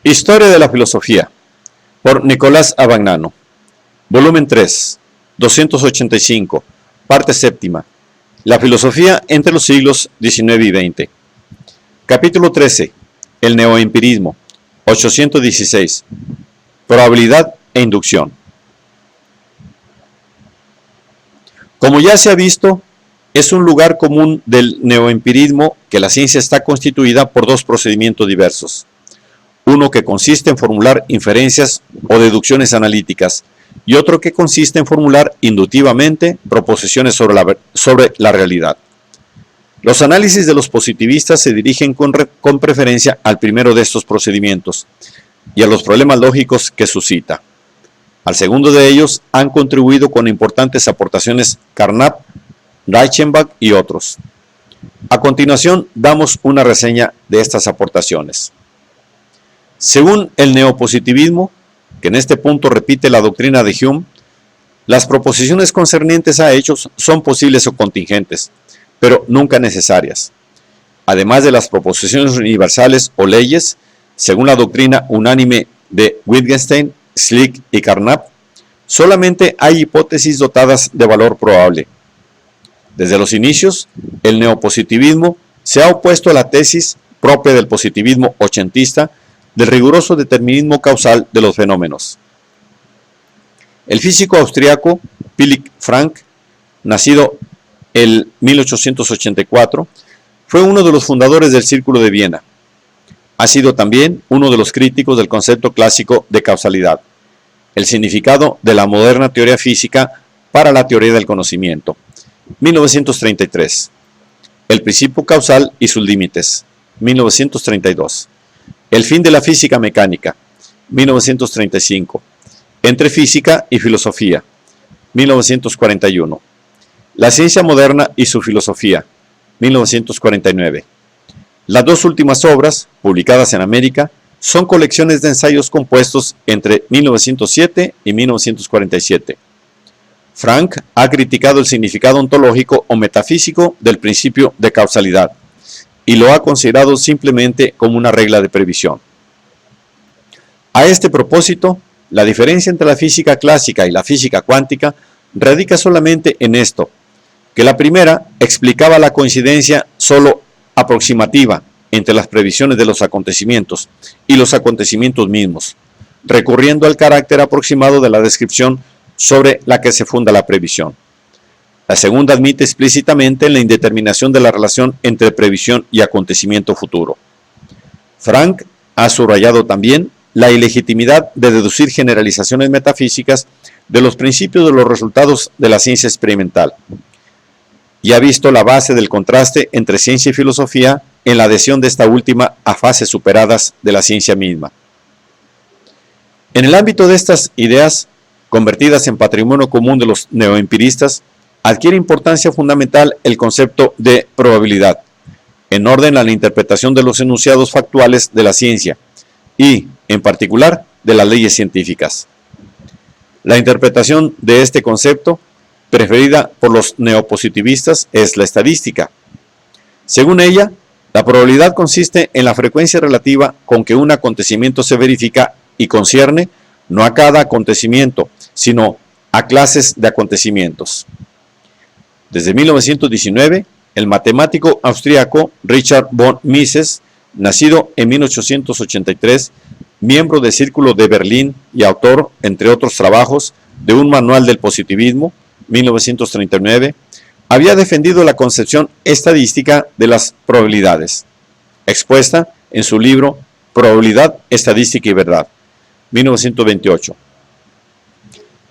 Historia de la filosofía, por Nicolás Abagnano, volumen 3, 285, parte séptima. La filosofía entre los siglos XIX y XX. Capítulo 13. El neoempirismo, 816. Probabilidad e inducción. Como ya se ha visto, es un lugar común del neoempirismo que la ciencia está constituida por dos procedimientos diversos. Uno que consiste en formular inferencias o deducciones analíticas y otro que consiste en formular inductivamente proposiciones sobre la realidad. Los análisis de los positivistas se dirigen con preferencia al primero de estos procedimientos y a los problemas lógicos que suscita. Al segundo de ellos han contribuido con importantes aportaciones Carnap, Reichenbach y otros. A continuación damos una reseña de estas aportaciones. Según el neopositivismo, que en este punto repite la doctrina de Hume, las proposiciones concernientes a hechos son posibles o contingentes, pero nunca necesarias. Además de las proposiciones universales o leyes, según la doctrina unánime de Wittgenstein, Schlick y Carnap, solamente hay hipótesis dotadas de valor probable. Desde los inicios, el neopositivismo se ha opuesto a la tesis propia del positivismo ochentista del riguroso determinismo causal de los fenómenos. El físico austriaco Philipp Frank, nacido en 1884, fue uno de los fundadores del Círculo de Viena. Ha sido también uno de los críticos del concepto clásico de causalidad, el significado de la moderna teoría física para la teoría del conocimiento. 1933. El principio causal y sus límites. 1932. El fin de la física mecánica, 1935. Entre física y filosofía, 1941. La ciencia moderna y su filosofía, 1949. Las dos últimas obras, publicadas en América, son colecciones de ensayos compuestos entre 1907 y 1947. Frank ha criticado el significado ontológico o metafísico del principio de causalidad, y lo ha considerado simplemente como una regla de previsión. A este propósito, la diferencia entre la física clásica y la física cuántica radica solamente en esto, que la primera explicaba la coincidencia solo aproximativa entre las previsiones de los acontecimientos y los acontecimientos mismos, recurriendo al carácter aproximado de la descripción sobre la que se funda la previsión. La segunda admite explícitamente la indeterminación de la relación entre previsión y acontecimiento futuro. Frank ha subrayado también la ilegitimidad de deducir generalizaciones metafísicas de los principios de los resultados de la ciencia experimental, y ha visto la base del contraste entre ciencia y filosofía en la adhesión de esta última a fases superadas de la ciencia misma. En el ámbito de estas ideas, convertidas en patrimonio común de los neoempiristas, adquiere importancia fundamental el concepto de probabilidad, en orden a la interpretación de los enunciados factuales de la ciencia y, en particular, de las leyes científicas. La interpretación de este concepto, preferida por los neopositivistas, es la estadística. Según ella, la probabilidad consiste en la frecuencia relativa con que un acontecimiento se verifica y concierne no a cada acontecimiento, sino a clases de acontecimientos. Desde 1919, el matemático austríaco Richard von Mises, nacido en 1883, miembro del Círculo de Berlín y autor, entre otros trabajos, de un manual del positivismo, 1939, había defendido la concepción estadística de las probabilidades, expuesta en su libro Probabilidad, Estadística y Verdad, 1928.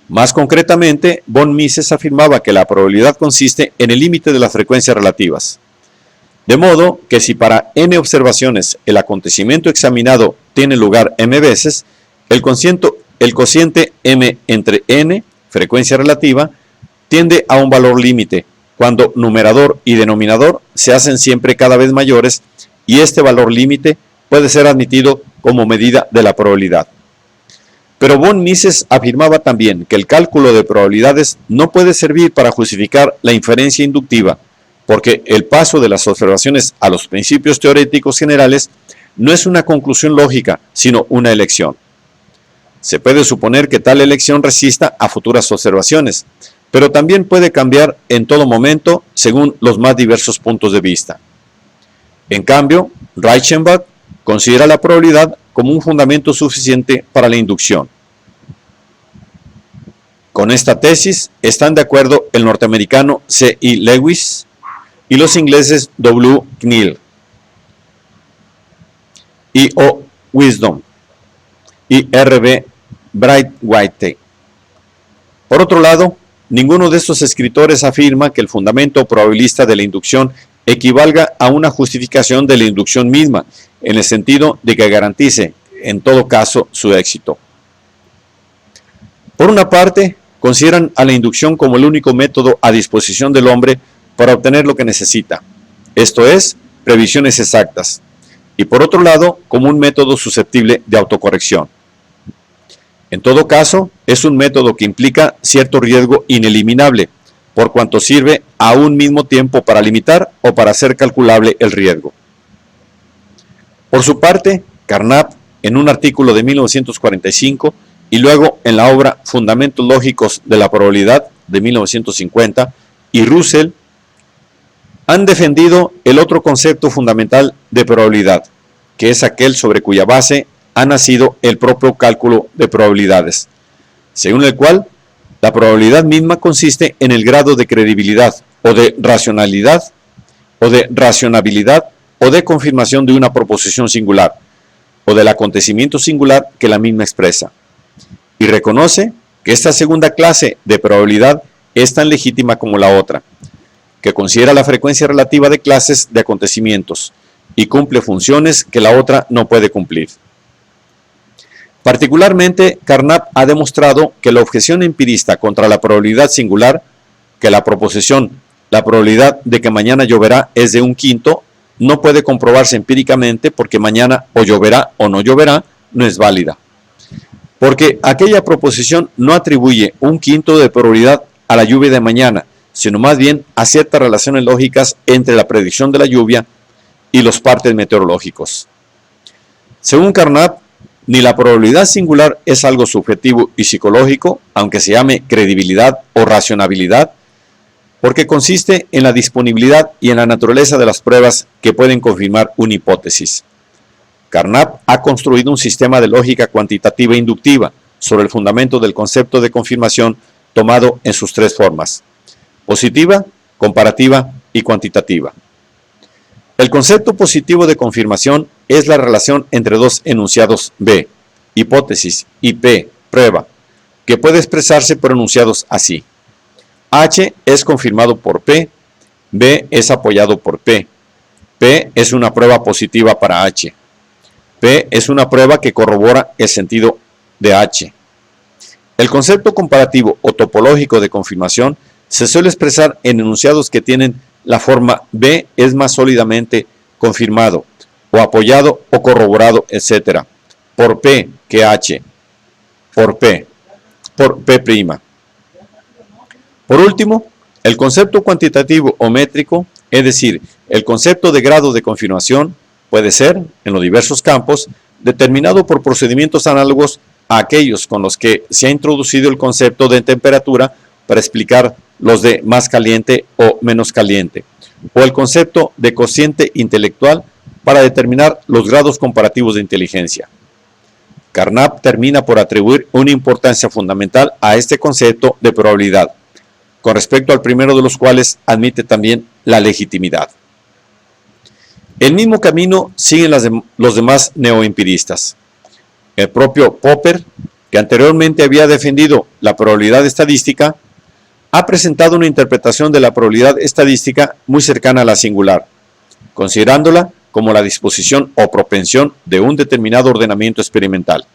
Más concretamente, von Mises afirmaba que la probabilidad consiste en el límite de las frecuencias relativas. De modo que si para n observaciones el acontecimiento examinado tiene lugar m veces, el cociente m entre n, frecuencia relativa, tiende a un valor límite, cuando numerador y denominador se hacen siempre cada vez mayores, y este valor límite puede ser admitido como medida de la probabilidad. Pero von Mises afirmaba también que el cálculo de probabilidades no puede servir para justificar la inferencia inductiva, porque el paso de las observaciones a los principios teóricos generales no es una conclusión lógica, sino una elección. Se puede suponer que tal elección resista a futuras observaciones, pero también puede cambiar en todo momento según los más diversos puntos de vista. En cambio, Reichenbach considera la probabilidad como un fundamento suficiente para la inducción. Con esta tesis están de acuerdo el norteamericano C. E. Lewis y los ingleses W. Knill, E. O. Wisdom y R. B. Braithwaite. Por otro lado, ninguno de estos escritores afirma que el fundamento probabilista de la inducción equivalga a una justificación de la inducción misma, en el sentido de que garantice, en todo caso, su éxito. Por una parte, consideran a la inducción como el único método a disposición del hombre para obtener lo que necesita, esto es, previsiones exactas, y por otro lado, como un método susceptible de autocorrección. En todo caso, es un método que implica cierto riesgo ineliminable, por cuanto sirve a un mismo tiempo para limitar o para hacer calculable el riesgo. Por su parte, Carnap, en un artículo de 1945, y luego en la obra Fundamentos Lógicos de la Probabilidad de 1950, y Russell han defendido el otro concepto fundamental de probabilidad, que es aquel sobre cuya base ha nacido el propio cálculo de probabilidades, según el cual la probabilidad misma consiste en el grado de credibilidad o de racionalidad o de racionabilidad o de confirmación de una proposición singular o del acontecimiento singular que la misma expresa, y reconoce que esta segunda clase de probabilidad es tan legítima como la otra, que considera la frecuencia relativa de clases de acontecimientos y cumple funciones que la otra no puede cumplir. Particularmente, Carnap ha demostrado que la objeción empirista contra la probabilidad singular, que la proposición, la probabilidad de que mañana lloverá es de 1/5, no puede comprobarse empíricamente porque mañana o lloverá o no lloverá, no es válida. Porque aquella proposición no atribuye 1/5 de probabilidad a la lluvia de mañana, sino más bien a ciertas relaciones lógicas entre la predicción de la lluvia y los partes meteorológicos. Según Carnap, ni la probabilidad singular es algo subjetivo y psicológico, aunque se llame credibilidad o racionabilidad, porque consiste en la disponibilidad y en la naturaleza de las pruebas que pueden confirmar una hipótesis. Carnap ha construido un sistema de lógica cuantitativa e inductiva sobre el fundamento del concepto de confirmación tomado en sus tres formas: positiva, comparativa y cuantitativa. El concepto positivo de confirmación es la relación entre dos enunciados B, hipótesis, y P, prueba, que puede expresarse por enunciados así: H es confirmado por P, B es apoyado por P, P es una prueba positiva para H, P es una prueba que corrobora el sentido de H. El concepto comparativo o topológico de confirmación se suele expresar en enunciados que tienen la forma B es más sólidamente confirmado, o apoyado o corroborado, etc., por P que H, por P'. Por último, el concepto cuantitativo o métrico, es decir, el concepto de grado de confirmación, puede ser, en los diversos campos, determinado por procedimientos análogos a aquellos con los que se ha introducido el concepto de temperatura para explicar los de más caliente o menos caliente, o el concepto de cociente intelectual para determinar los grados comparativos de inteligencia. Carnap termina por atribuir una importancia fundamental a este concepto de probabilidad, con respecto al primero de los cuales admite también la legitimidad. El mismo camino siguen los demás neoempiristas. El propio Popper, que anteriormente había defendido la probabilidad estadística, ha presentado una interpretación de la probabilidad estadística muy cercana a la singular, considerándola como la disposición o propensión de un determinado ordenamiento experimental.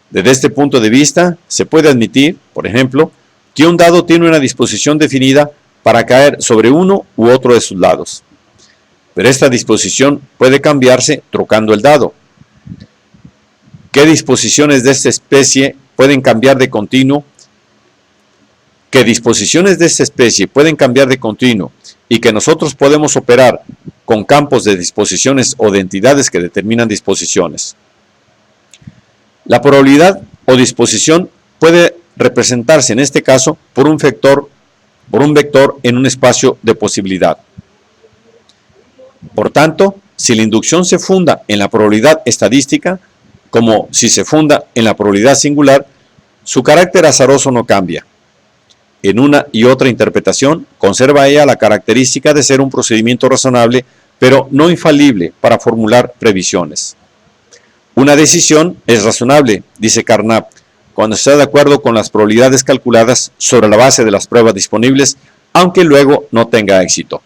Desde este punto de vista, se puede admitir, por ejemplo, que un dado tiene una disposición definida para caer sobre uno u otro de sus lados. Pero esta disposición puede cambiarse trocando el dado. ¿Qué disposiciones de esta especie pueden cambiar de continuo? Y que nosotros podemos operar con campos de disposiciones o de entidades que determinan disposiciones. La probabilidad o disposición puede representarse en este caso por un vector en un espacio de posibilidad. Por tanto, si la inducción se funda en la probabilidad estadística, como si se funda en la probabilidad singular, su carácter azaroso no cambia. En una y otra interpretación, conserva ella la característica de ser un procedimiento razonable, pero no infalible para formular previsiones. Una decisión es razonable, dice Carnap, cuando está de acuerdo con las probabilidades calculadas sobre la base de las pruebas disponibles, aunque luego no tenga éxito.